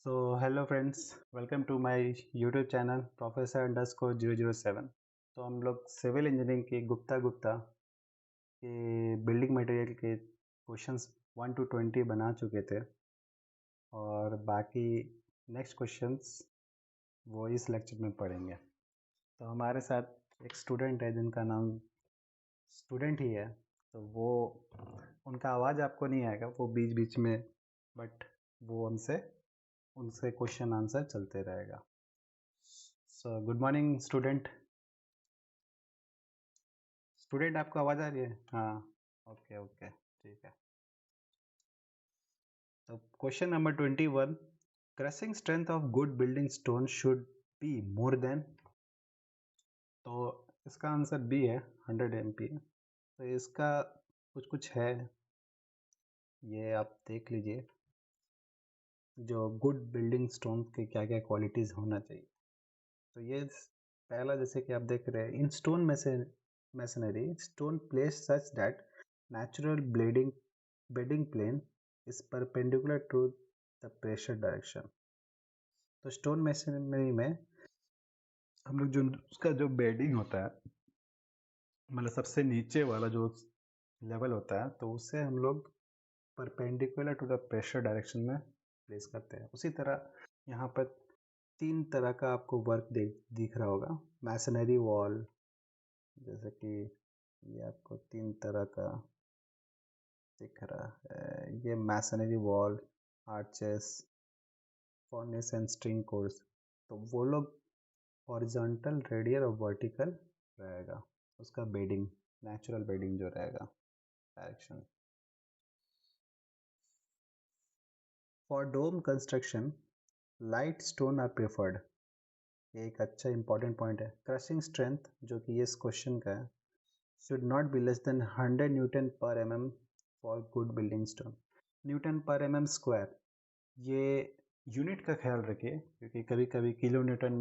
Hello friends, welcome to my YouTube channel Professor_007। तो हम लोग सिविल इंजीनियरिंग के गुप्ता गुप्ता के बिल्डिंग मटेरियल के क्वेश्चंस 1 to 20 बना चुके थे और बाकी नेक्स्ट क्वेश्चंस वो इस लेक्चर में पढ़ेंगे। तो हमारे साथ एक स्टूडेंट है जिनका नाम स्टूडेंट ही है, तो वो उनका आवाज़ आपको नहीं आएगा, वो बीच बीच में, बट वो हमसे उनसे क्वेश्चन आंसर चलते रहेगा। Good morning student. स्टूडेंट आपको आवाज़ आ रही है? हाँ, ओके ओके, ठीक है। तो question number 21, crushing strength of good building stone should be more than. तो इसका आंसर बी है, 100 MPa। तो इसका कुछ कुछ है, ये आप देख लीजिए, जो गुड बिल्डिंग स्टोन के क्या क्या क्वालिटीज़ होना चाहिए। तो ये पहला, जैसे कि आप देख रहे हैं, in stone masonry stone placed such that natural bedding plane is perpendicular to the pressure direction। तो स्टोन masonry में हम लोग जो उसका जो बेडिंग होता है, मतलब सबसे नीचे वाला जो लेवल होता है, तो उसे हम लोग perpendicular to the pressure direction में प्लेस करते हैं। उसी तरह यहाँ पर तीन तरह का आपको वर्क दिख रहा होगा। मैसनरी वॉल, जैसे कि ये आपको तीन तरह का दिख रहा है, ये masonry wall, arches, furnace and string course. तो वो लोग हॉरिजॉन्टल, रेडियल और वर्टिकल रहेगा उसका बेडिंग, नेचुरल बेडिंग जो रहेगा direction. For dome construction light stone are preferred. ये एक अच्छा इंपॉर्टेंट पॉइंट है। क्रशिंग स्ट्रेंथ जो कि ये इस क्वेश्चन का है, should not be less than 100 Newton per mm for good building stone। Newton पर mm स्क्वायर, ये यूनिट का ख्याल रखिए, क्योंकि कभी कभी किलो न्यूटन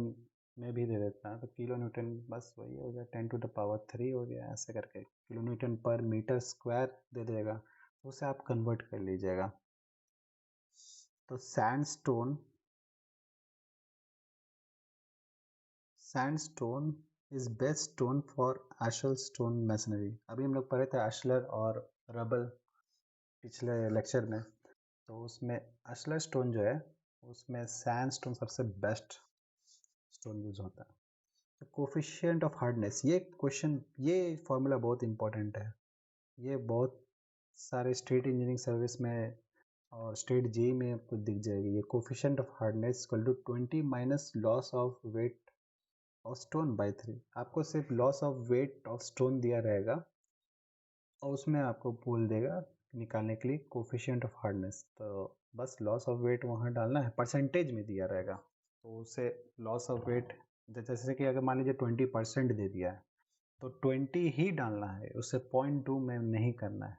में भी दे देता है। तो किलो न्यूटन बस वही हो गया, 10⁻³ हो गया, ऐसे करके kilonewton per metre square दे देगा, तो उसे आप कन्वर्ट कर लीजिएगा। तो sandstone is best stone for ashlar stone masonry. अभी हम लोग पढ़े थे आशलर और रबल पिछले लेक्चर में, तो उसमें आशलर स्टोन जो है, उसमें सैंडस्टोन सबसे बेस्ट स्टोन यूज होता है। तो कोफिशिएंट ऑफ हार्डनेस, ये क्वेश्चन, ये फॉर्मूला बहुत इंपॉर्टेंट है। ये बहुत सारे स्टेट इंजीनियरिंग सर्विस में और स्टेट जी में आपको दिख जाएगी। ये coefficient of hardness equal to 20 minus loss of weight of stone by 3। आपको सिर्फ loss of weight of stone दिया रहेगा और उसमें आपको बोल देगा निकालने के लिए कोफिशिएंट ऑफ हार्डनेस। तो बस लॉस ऑफ वेट वहाँ डालना है, परसेंटेज में दिया रहेगा, तो उसे लॉस ऑफ वेट, जैसे कि अगर मान लीजिए 20% दे दिया है, तो 20 ही डालना है, उसे 0.2 में नहीं करना है।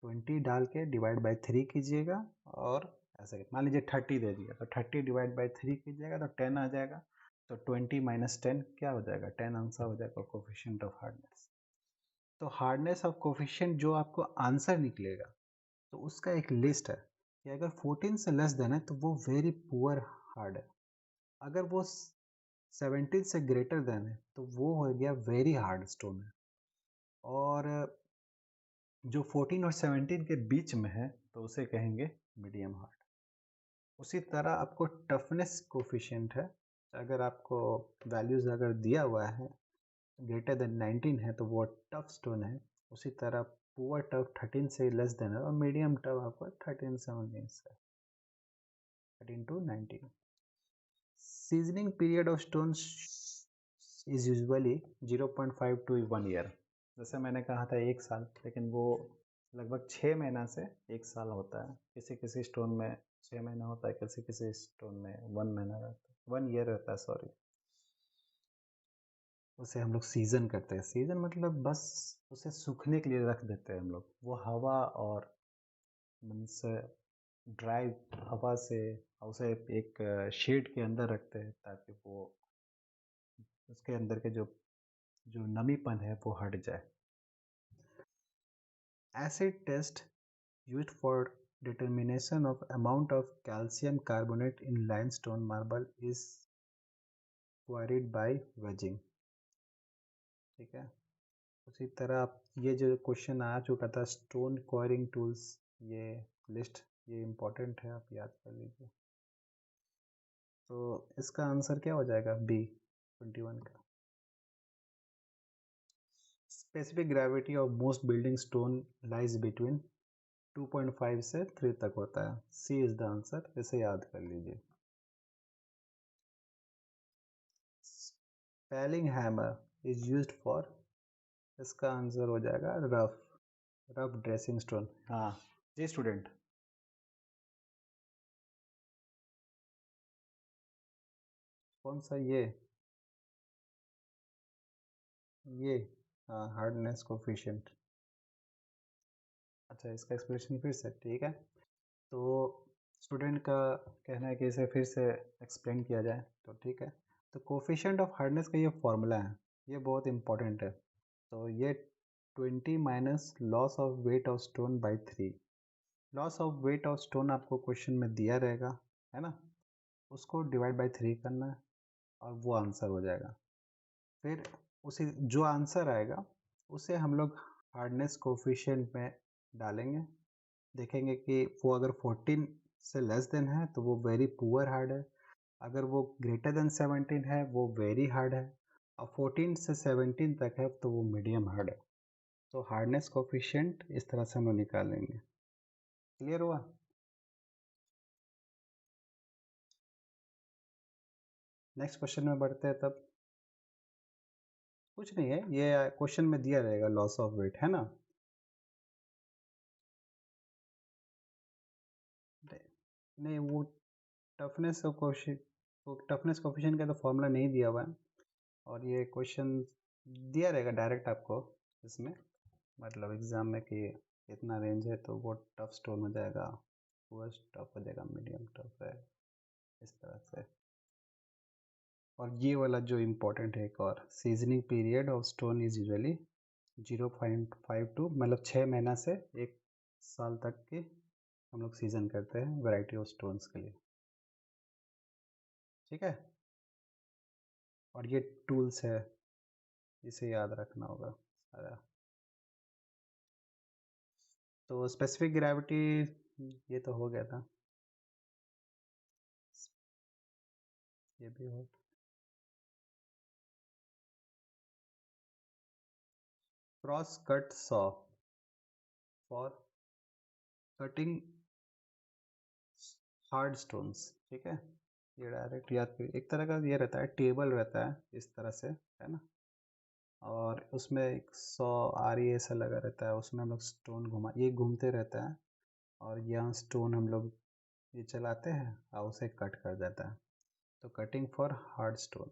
20 डाल के डिवाइड बाई 3 कीजिएगा, और ऐसे मान लीजिए 30 दे दिया, तो 30 डिवाइड बाई 3 कीजिएगा तो 10 आ जाएगा। तो 20 माइनस 10 क्या हो जाएगा? 10 आंसर हो जाएगा कोफिशिएंट ऑफ हार्डनेस। तो हार्डनेस ऑफ कोफिशिएंट जो आपको आंसर निकलेगा, तो उसका एक लिस्ट है कि अगर 14 से लेस देन है तो वो वेरी पुअर हार्ड है, अगर वो 17 से ग्रेटर देन है तो वो हो गया वेरी हार्ड स्टोन है, और जो 14 और 17 के बीच में है तो उसे कहेंगे मीडियम हार्ड। उसी तरह आपको टफनेस कोफिशिएंट है, अगर आपको वैल्यूज अगर दिया हुआ है ग्रेटर देन 19 है तो वो टफ स्टोन है। उसी तरह पुअर टफ 13 से लेस देन है, और मीडियम टफ आपको 13 से 13 to 19। Seasoning period of stone is usually 0.5 to 1 year. जैसे मैंने कहा था 1 साल, लेकिन वो लगभग 6 महीना से 1 साल होता है। किसी किसी स्टोन में 6 महीना होता है, किसी किसी स्टोन में 1 महीना रहता है, 1 ईयर रहता है, सॉरी। उसे हम लोग सीजन करते हैं। सीजन मतलब बस उसे सूखने के लिए रख देते हैं हम लोग, वो हवा और मीन्स ड्राई हवा से उसे एक शेड के अंदर रखते हैं, ताकि वो उसके अंदर के जो जो नमीपन है वो हट जाए। Acid test used for Determination of amount of calcium carbonate in limestone marble is quarried by wedging. ठीक है, उसी तरह आप ये जो क्वेश्चन आ चुका था स्टोन क्वायरिंग टूल्स, ये लिस्ट ये इम्पोर्टेंट है, आप याद कर लीजिए। तो इसका आंसर क्या हो जाएगा? बी 21 का। Specific gravity of most building stone lies between 2.5 से 3 तक होता है। सी इज द आंसर, इसे याद कर लीजिए। Spelling hammer is used for, इसका आंसर हो जाएगा रफ, रफ ड्रेसिंग स्टोन। हाँ जी स्टूडेंट, कौन सा ये हाँ हार्डनेस कोफिशिएंट। अच्छा, इसका एक्सप्लेनेशन फिर से, ठीक है। तो स्टूडेंट का कहना है कि इसे फिर से एक्सप्लेन किया जाए, तो ठीक है। तो कोफिशिएंट ऑफ हार्डनेस का ये फॉर्मूला है, ये बहुत इंपॉर्टेंट है। तो ये 20 minus loss of weight of stone by 3। Loss of weight of stone आपको क्वेश्चन में दिया रहेगा, है ना, उसको डिवाइड बाई 3 करना है और वो आंसर हो जाएगा। फिर उसी जो आंसर आएगा उसे हम लोग हार्डनेस कोफिशिएंट में डालेंगे, देखेंगे कि वो अगर 14 से लेस देन है तो वो वेरी पुअर हार्ड है, अगर वो ग्रेटर देन 17 है वो वेरी हार्ड है, और 14 से 17 तक है तो वो मीडियम हार्ड है। तो हार्डनेस कोफिशिएंट इस तरह से हम लोग निकालेंगे। क्लियर हुआ? नेक्स्ट क्वेश्चन में बढ़ते हैं तब। कुछ नहीं है, ये क्वेश्चन में दिया रहेगा लॉस ऑफ वेट, है ना। नहीं, वो टफनेस ऑफ क्वेश्चन, वो टफनेस कोफिशिएंट का तो फॉर्मूला नहीं दिया हुआ है, और ये क्वेश्चन दिया रहेगा डायरेक्ट आपको इसमें, मतलब एग्जाम में कि इतना रेंज है तो वो टफ स्टोन हो जाएगा, वो टफ हो जाएगा, मीडियम टफ है, इस तरह से। और ये वाला जो इम्पोर्टेंट है एक और, seasoning period of stone is usually 0.52, मतलब 6 महीना से 1 साल तक की हम लोग सीजन करते हैं वैरायटी ऑफ स्टोन्स के लिए। ठीक है, और ये टूल्स है, इसे याद रखना होगा सारा। तो स्पेसिफिक ग्रेविटी ये तो हो गया था, ये भी हो। Cross cut saw for cutting hard stones, ठीक है। ये डायरेक्ट याद करिए, एक तरह का ये रहता है, टेबल रहता है इस तरह से, है ना, और उसमें एक 100 आरी ऐसा लगा रहता है, उसमें हम लोग स्टोन घुमा, ये घूमते रहता है, और यहाँ स्टोन हम लोग ये चलाते हैं और उसे कट कर देता है। तो कटिंग फॉर हार्ड स्टोन।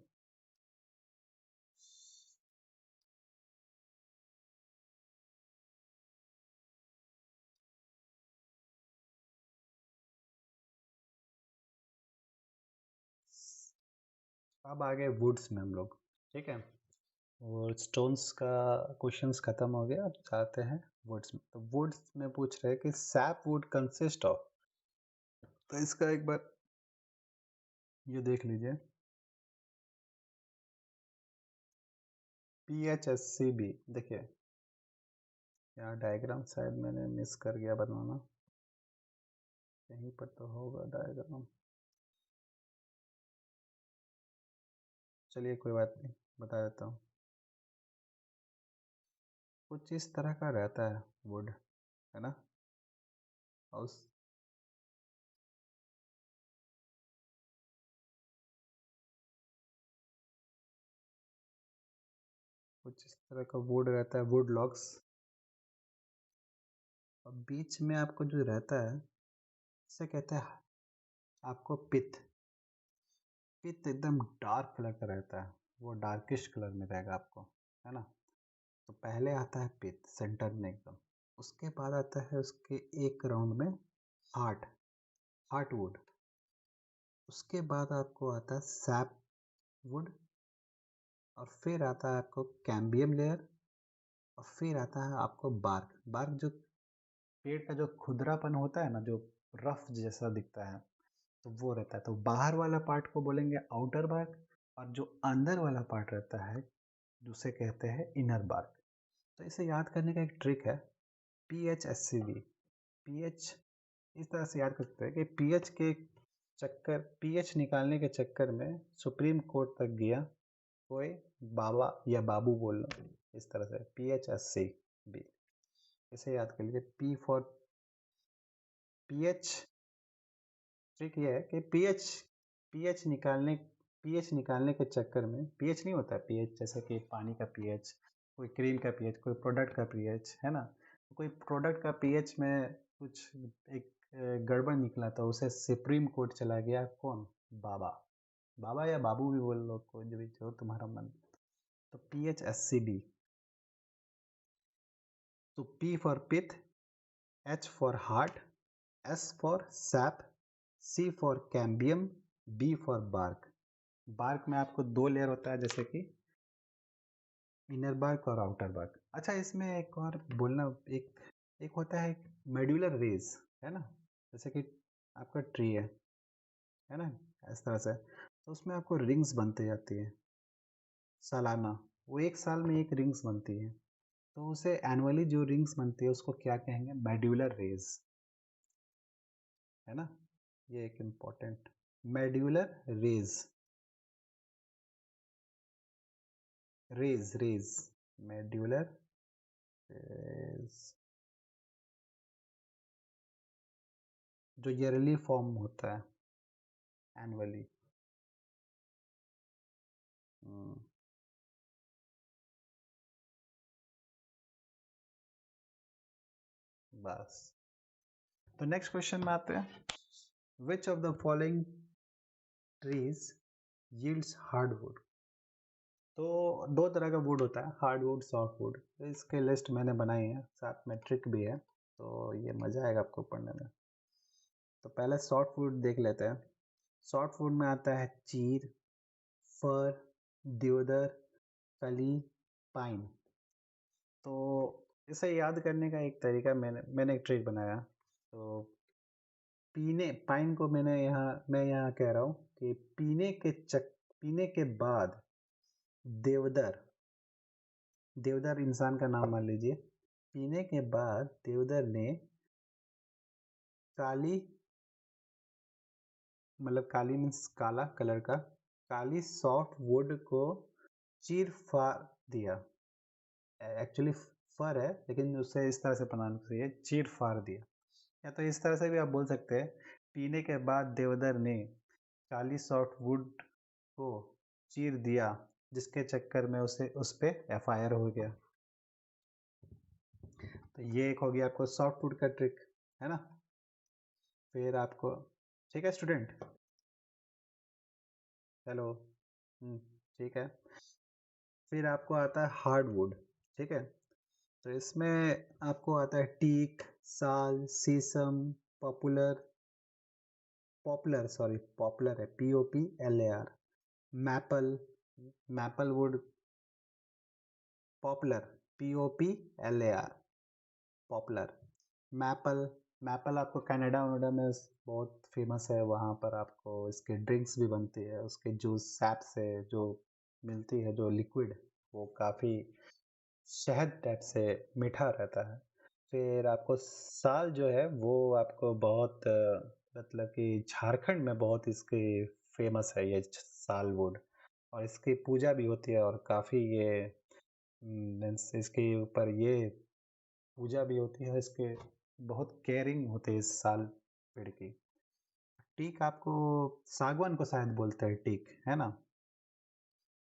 अब आ गए वुड्स में हम लोग, ठीक है। और स्टोन्स का क्वेश्चंस खत्म हो गया, अब चाहते हैं वुड्स में। तो वुड्स में पूछ रहे हैं कि सैप वुड कंसिस्ट ऑफ, तो इसका एक बार ये देख लीजिए, PHSCB। देखिए यहाँ डायग्राम शायद मैंने मिस कर गया बनवाना, यहीं पर तो होगा डायग्राम, चलिए कोई बात नहीं, बता देता हूँ। कुछ इस तरह का रहता है वुड, है ना, और कुछ इस तरह का वुड रहता है, वुड लॉग्स। और बीच में आपको जो रहता है इसे कहते हैं आपको पिथ। पिथ एकदम डार्क कलर का रहता है, वो डार्किश कलर में रहेगा आपको, है ना। तो पहले आता है पिथ सेंटर में एकदम, उसके बाद आता है उसके एक राउंड में हार्ट, हार्ट वुड, उसके बाद आपको आता है सैप वुड, और फिर आता है आपको कैम्बियम लेयर, और फिर आता है आपको बार्क। बार्क जो पेड़ का जो खुरदरापन होता है ना, जो रफ जैसा दिखता है, तो वो रहता है। तो बाहर वाला पार्ट को बोलेंगे आउटर बार्क, और जो अंदर वाला पार्ट रहता है उसे कहते हैं इनर बार्क। तो इसे याद करने का एक ट्रिक है, PHSCV। पीएच इस तरह से याद कर सकते हैं कि पीएच निकालने के चक्कर में सुप्रीम कोर्ट तक गया कोई बाबा या बाबू बोल लो, इस तरह से PHSCV। इसे याद कर लीजिए, पी फॉर पीएच। ट्रिक ये है कि पीएच निकालने के चक्कर में, पीएच नहीं होता है पीएच, जैसे कि पानी का पीएच, कोई क्रीम का पीएच, कोई प्रोडक्ट का पीएच, है ना। कोई प्रोडक्ट का पीएच में कुछ एक गड़बड़ निकला तो उसे सुप्रीम कोर्ट चला गया कौन, बाबा। बाबा या बाबू भी बोल लो, कोई जो भी जो तुम्हारा मन। तो PHSCB। तो P for pith, H for heart, S for sap, C for cambium, B for bark. Bark में आपको दो लेयर होता है, जैसे कि इनर बार्क और आउटर बार्क। अच्छा, इसमें एक और बोलना, एक एक होता है मेड्यूलर रेज, है ना। जैसे कि आपका ट्री है ना, इस तरह से। तो उसमें आपको रिंग्स बनते जाती है सालाना, वो एक साल में एक रिंग्स बनती है। तो उसे एनुअली जो रिंग्स बनती है उसको क्या कहेंगे, मेड्यूलर रेज, है ना। ये एक important, medullary raise, raise medullary raise, जो ईयरली फॉर्म होता है, एनुअली। बस। तो नेक्स्ट क्वेश्चन में आते हैं, which of the following trees yields hardwood. तो दो तरह का वुड होता है, हार्डवुड, सॉफ्टवुड। तो इसके लिस्ट मैंने बनाई है, साथ में ट्रिक भी है, तो ये मजा आएगा आपको पढ़ने में। तो पहले सॉफ्टवुड देख लेते हैं। सॉफ्टवुड में आता है चीर, फर, देवदार, कली, पाइन। तो इसे याद करने का एक तरीका, मैंने एक ट्रिक बनाया। तो पाइन को मैं यहाँ कह रहा हूँ कि पीने के बाद देवदार, देवदार इंसान का नाम मान लीजिए। पीने के बाद देवदार ने काली, मतलब काली मीन्स काला कलर का, काली सॉफ्ट वुड को चीर फाड़ दिया। एक्चुअली फर है, लेकिन उसे इस तरह से बनाना चाहिए, चीर फाड़ दिया। या तो इस तरह से भी आप बोल सकते हैं, पीने के बाद देवदार ने काली सॉफ्ट वुड को चीर दिया, जिसके चक्कर में उसे उस पे FIR हो गया। तो ये एक हो गया आपको सॉफ्ट वुड का ट्रिक, है ना। फिर आपको, ठीक है स्टूडेंट, हेलो, ठीक है। फिर आपको आता है हार्डवुड, ठीक है। तो इसमें आपको आता है टीक, साल, सीसम, पॉपुलर, पॉपुलर है, POPLAR, maple, maple would, popular, POPLAR, popular, maple. Maple आपको कनाडा वनाडा में बहुत फेमस है, वहाँ पर आपको इसके ड्रिंक्स भी बनती है, उसके जूस सैप से जो मिलती है, जो लिक्विड, वो काफ़ी शहद टाइप से मीठा रहता है। फिर आपको साल जो है वो आपको बहुत मतलब कि झारखंड में बहुत इसकी फेमस है ये साल वुड, और इसकी पूजा भी होती है, और काफ़ी ये मीन्स इसके ऊपर ये पूजा भी होती है, इसके बहुत केयरिंग होते है इस साल पेड़ की। टीक आपको, सागवान को शायद बोलते हैं टीक, है ना।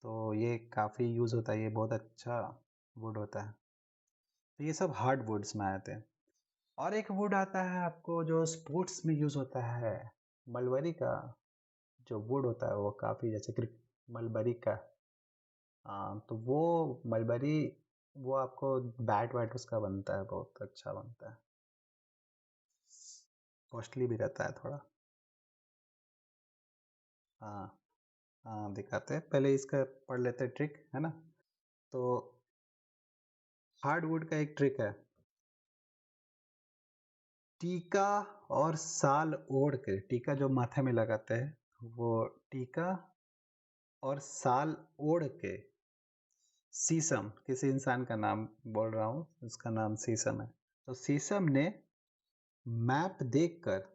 तो ये काफ़ी यूज़ होता है, ये बहुत अच्छा वुड होता है। तो ये सब हार्ड वुड्स में आते हैं। और एक वुड आता है आपको जो स्पोर्ट्स में यूज़ होता है, मलबरी का जो वुड होता है, वो काफ़ी जैसे मलबरी का, हाँ, तो वो मलबरी, वो आपको बैट वैट उसका बनता है, बहुत अच्छा बनता है, कॉस्टली भी रहता है थोड़ा। हाँ, हाँ दिखाते हैं, पहले इसका पढ़ लेते हैं ट्रिक, है ना। तो हार्डवुड का एक ट्रिक है, टीका और साल ओढ़ के, टीका जो माथे में लगाते हैं वो टीका और साल ओढ़ के शीशम, किसी इंसान का नाम बोल रहा हूँ, उसका नाम शीशम है। तो शीशम ने मैप देखकर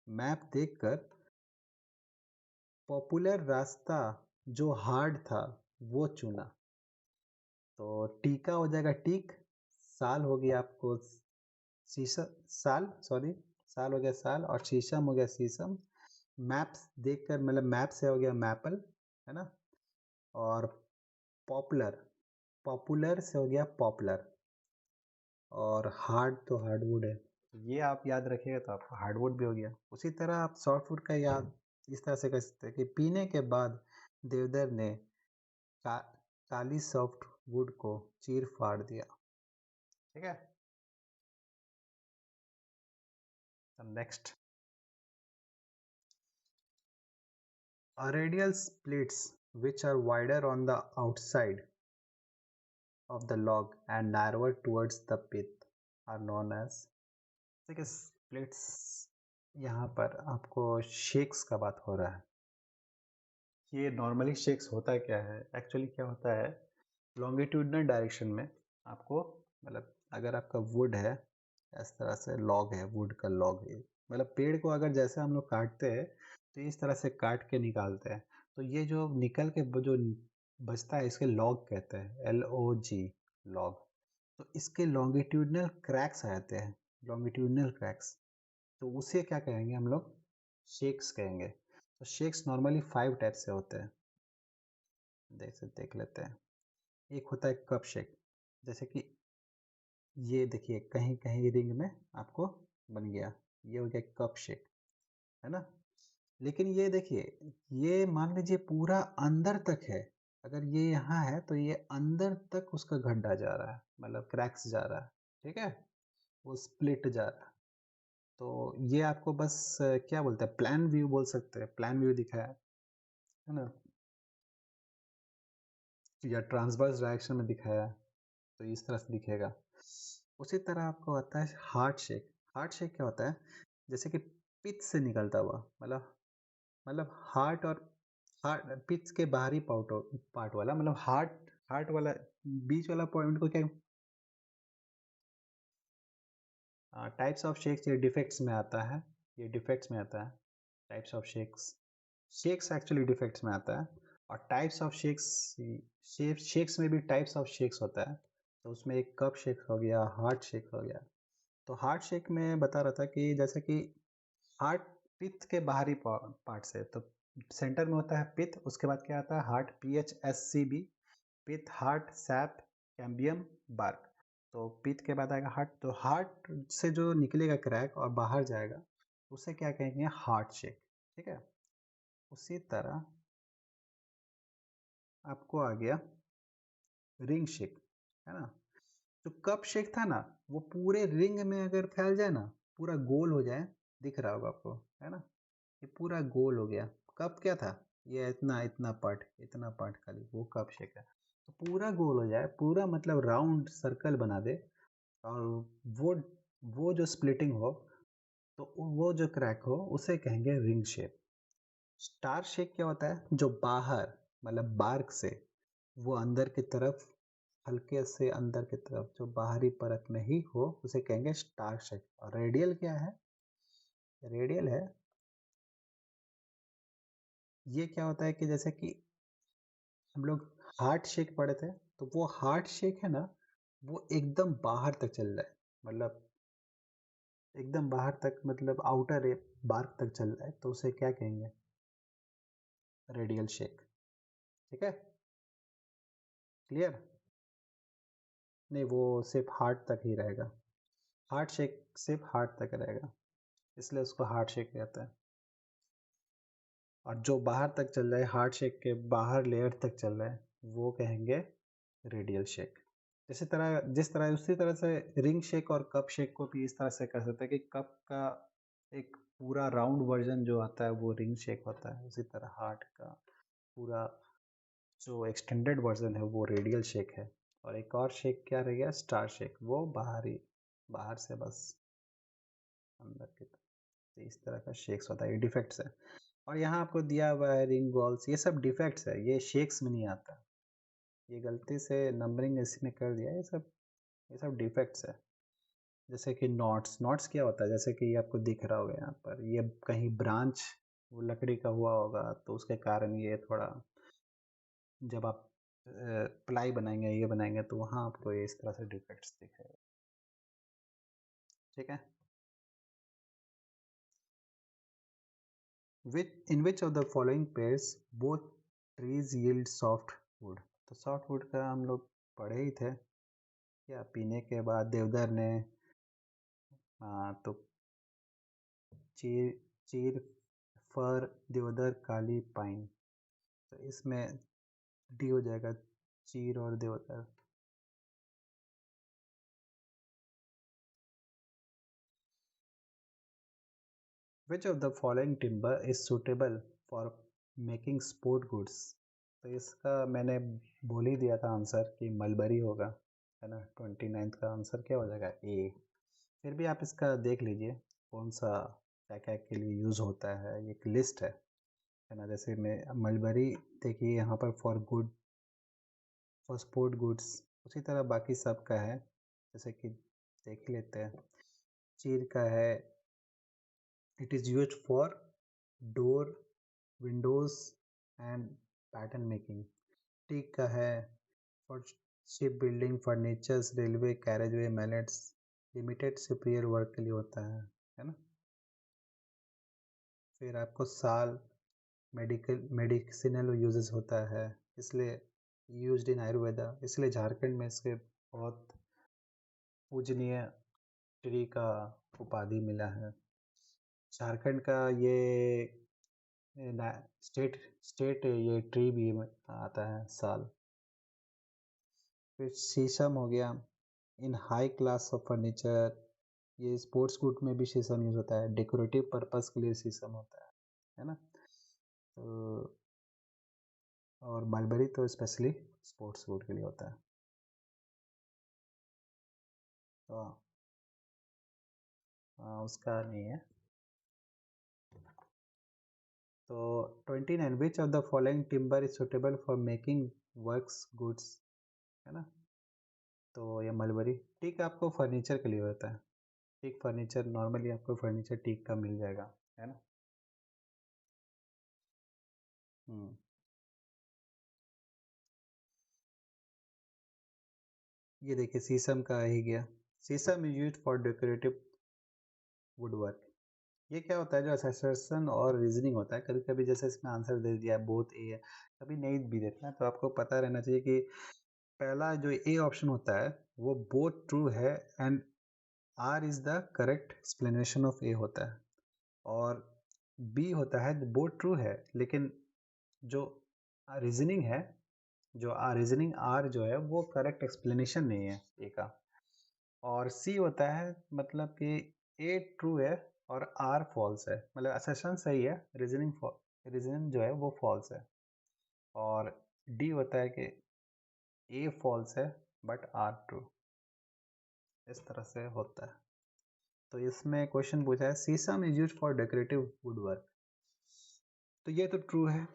मैप देखकर पॉपुलर रास्ता जो हार्ड था वो चुना। तो टीका हो जाएगा टीक, साल हो गया आपको शीशम, साल सॉरी, साल हो गया साल, और शीशम हो गया शीशम। मैप्स देखकर मतलब मैप से हो गया मैपल, है ना। और पॉपुलर, पॉपुलर से हो गया पॉपुलर, और हार्ड तो हार्डवुड है। ये आप याद रखिएगा तो आपका हार्डवुड भी हो गया। उसी तरह आप सॉफ्टवुड का याद इस तरह से कर सकते हैं कि पीने के बाद देवदर ने का, काली सॉफ्टवुड को चीर फाड़ दिया। ठीक है, next, radial splits which are wider on the outside of the log and narrower towards the pith are known as। देखिए स्प्लिट्स, यहाँ पर आपको शेक्स का बात हो रहा है। ये नॉर्मली शेक्स होता क्या है, एक्चुअली क्या होता है, लॉन्गिट्यूडनल डायरेक्शन में आपको, मतलब अगर आपका वुड है, इस तरह से लॉग है, वुड का लॉग है, मतलब पेड़ को अगर जैसे हम लोग काटते हैं तो इस तरह से काट के निकालते हैं, तो ये जो निकल के जो बचता है इसके लॉग कहते हैं, LOG, लॉग। तो इसके लॉन्गिट्यूडनल क्रैक्स आ जाते हैं, लॉन्गिट्यूडनल क्रैक्स, तो उसे क्या कहेंगे हम लोग, शेक्स कहेंगे। तो शेक्स नॉर्मली 5 टाइप से होते हैं, देख लेते हैं। एक होता है कप शेक, जैसे कि ये देखिए कहीं कहीं रिंग में आपको बन गया, ये हो गया कप शेक, है ना। लेकिन ये देखिए, ये मान लीजिए पूरा अंदर तक है, अगर ये यहाँ है तो ये अंदर तक उसका गड्ढा जा रहा है, मतलब क्रैक्स जा रहा है, ठीक है, वो स्प्लिट जा रहा है। तो ये आपको बस क्या बोलते हैं, प्लान व्यू बोल सकते हैं, प्लान व्यू दिखाया है ना, या ट्रांसवर्स डायरेक्शन में दिखाया है, तो इस तरह से दिखेगा। उसी तरह आपको आता है हार्ट शेक। हार्ट शेक क्या होता है, जैसे कि पिच से निकलता हुआ, मतलब हार्ट और हार्ट पिच के बाहरी पार्ट वाला, मतलब हार्ट हार्ट वाला बीच वाला पॉइंट को क्या, टाइप्स ऑफ शेक्स, ये डिफेक्ट्स में आता है, ये डिफेक्ट्स में आता है, types of shakes, shakes actually defects में आता है। और टाइप्स ऑफ शेक्स, शेक्स में भी टाइप्स ऑफ शेक्स होता है, तो उसमें एक कप शेक हो गया, हार्ट शेक हो गया। तो हार्ट शेक में बता रहा था कि जैसे कि हार्ट पित्त के बाहरी पार्ट से, तो सेंटर में होता है पित्त, उसके बाद क्या आता है हार्ट, PHSCB, पित्त, हार्ट, सैप, कैम्बियम, बार्क। तो पित्त के बाद आएगा हार्ट, तो हार्ट से जो निकलेगा क्रैक और बाहर जाएगा उसे क्या कहेंगे, हार्ट शेक। ठीक है, उसी तरह आपको आ गया रिंग शेक, है ना। जो कप शेक था ना, वो पूरे रिंग में अगर फैल जाए ना, पूरा गोल हो जाए, दिख रहा होगा आपको, है ना, ये पूरा गोल हो गया। कप क्या था, ये इतना इतना पार्ट, इतना पार्ट खाली, वो कप शेक है। तो पूरा गोल हो जाए, पूरा मतलब राउंड सर्कल बना दे, और वो वो जो स्प्लिटिंग हो, तो वो जो क्रैक हो उसे कहेंगे रिंग शेप। स्टार शेक क्या होता है, जो बाहर मतलब बार्क से वो अंदर की तरफ, हल्के से अंदर की तरफ जो बाहरी परत में ही हो उसे कहेंगे स्टार शेक। और रेडियल क्या है, रेडियल है, ये क्या होता है कि जैसे कि हम लोग हार्ट शेक पढ़े थे, तो वो हार्ट शेक है ना, वो एकदम बाहर तक चल रहा है, मतलब एकदम बाहर तक, मतलब आउटर बार्क तक चल रहा है, तो उसे क्या कहेंगे, रेडियल शेक। ठीक है, क्लियर। नहीं, वो सिर्फ हार्ट तक ही रहेगा, हार्ट शेक सिर्फ हार्ट तक रहेगा, इसलिए उसको हार्ट शेक कहते हैं। और जो बाहर तक चल रहा है, हार्ट शेक के बाहर लेयर तक चल रहा है, वो कहेंगे रेडियल शेक। इसी तरह, जिस तरह उसी तरह से रिंग शेक और कप शेक को भी इस तरह से कर सकते हैं कि कप का एक पूरा राउंड वर्जन जो आता है वो रिंग शेक होता है, उसी तरह हार्ट का पूरा जो एक्सटेंडेड वर्जन है वो रेडियल शेक है। और एक और शेक क्या रह गया, स्टार शेक, वो बाहरी, बाहर से बस तो इस तरह का शेक्स होता है, ये डिफेक्ट्स है। और यहाँ आपको दिया हुआ है रिंग वॉल्स, ये सब डिफेक्ट्स है, ये शेक्स में नहीं आता। ये गलती से नंबरिंग इसमें कर दिया, ये सब डिफेक्ट्स है। जैसे कि नॉट्स, नॉट्स क्या होता है, जैसे कि आपको दिख रहा होगा यहाँ पर, ये कहीं ब्रांच वो लकड़ी का हुआ होगा तो उसके कारण ये थोड़ा, जब आप प्लाई बनाएंगे ये बनाएंगे तो वहाँ आपको ये इस तरह से डिफेक्ट्स दिखेगा। ठीक है। In which of the following pairs both trees yield softwood? तो सॉफ्टवुड का हम लोग पढ़े ही थे, क्या पीने के बाद देवदार ने तो चीर चीर फर देवदार काली पाइन, तो इसमें डी हो जाएगा, चीर और देवदार। Which of the following timber is suitable for making sport goods? तो इसका मैंने बोल ही दिया था आंसर कि मलबरी होगा, है ना। 29th का आंसर क्या हो जाएगा, ए। फिर भी आप इसका देख लीजिए कौन सा क्या क्या के लिए यूज़ होता है, एक लिस्ट है ना। जैसे मैं मलबरी देखिए यहाँ पर फॉर स्पोर्ट गुड्स, उसी तरह बाकी सब का है, जैसे कि देख ही लेते हैं। चीर का है, it is use for door, windows and pattern making. Teak का है for ship building, furnitures, railway, carriageway, mallets, limited superior work के लिए होता है ना। फिर आपको साल मेडिसिनल यूजेस होता है, इसलिए यूज्ड इन आयुर्वेदा, इसलिए झारखंड में इसके बहुत पूजनीय ट्री का उपाधि मिला है। झारखंड का ये स्टेट स्टेट ये ट्री भी आता है, साल। फिर शीशम हो गया, इन हाई क्लास ऑफ फर्नीचर, ये स्पोर्ट्स गुड में भी शीशम यूज होता है, डेकोरेटिव पर्पस के लिए शीशम होता है ना। तो और मलबरी तो स्पेशली स्पोर्ट्स वुड के लिए होता है। तो उसका नहीं है। तो 29, which of the following timber is suitable for making works goods, है ना। तो ये मलबरी, टीक आपको फर्नीचर के लिए होता है, टीक फर्नीचर नॉर्मली आपको फर्नीचर टीक का मिल जाएगा, है ना। ये देखिए शीशम का ही गया, शीशम is used for decorative wood work. ये क्या होता है, जो असर्शन और रीजनिंग होता है, कभी कभी जैसे इसमें आंसर दे दिया है बोथ ए है, कभी नहीं भी देता है, तो आपको पता रहना चाहिए कि पहला जो ए ऑप्शन होता है वो बोथ ट्रू है and R is the correct explanation of A होता है, और बी होता है बोथ ट्रू है लेकिन जो रीजनिंग है, जो रीजनिंग आर जो है वो करेक्ट एक्सप्लेनेशन नहीं है ए का। और सी होता है मतलब कि ए ट्रू है और आर फॉल्स है, मतलब असर्शन सही है, रीजनिंग जो है वो फॉल्स है। और डी होता है कि ए फॉल्स है बट आर ट्रू, इस तरह से होता है। तो इसमें क्वेश्चन पूछा है shisham is used for decorative wood work, तो ये तो ट्रू है।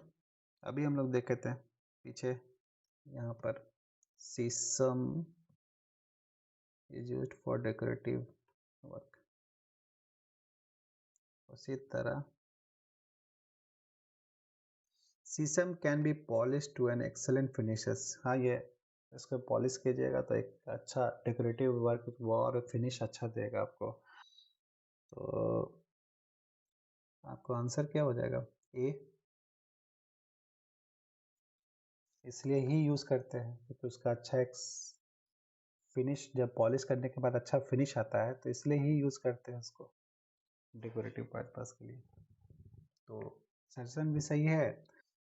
अभी हम लोग देखते हैं पीछे, यहाँ पर shisham is used for decorative work, उसी तरह shisham can be polish to an excellent finishes. हाँ, ये इसको पॉलिश कीजिएगा तो एक अच्छा डेकोरेटिव वर्क और फिनिश अच्छा देगा आपको। तो आपको आंसर क्या हो जाएगा, ए। इसलिए ही यूज़ करते हैं क्योंकि उसका अच्छा एक फिनिश, जब पॉलिश करने के बाद अच्छा फिनिश आता है तो इसलिए ही यूज़ करते हैं उसको डेकोरेटिव पर्पस के लिए। तो सर्जन भी सही है,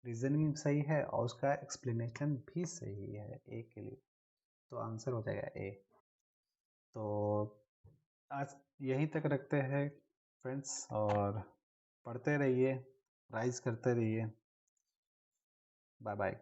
रीजनिंग भी सही है और उसका एक्सप्लेनेशन भी सही है ए के लिए, तो आंसर हो जाएगा ए। तो आज यहीं तक रखते हैं फ्रेंड्स, और पढ़ते रहिए, राइज करते रहिए। Bye bye.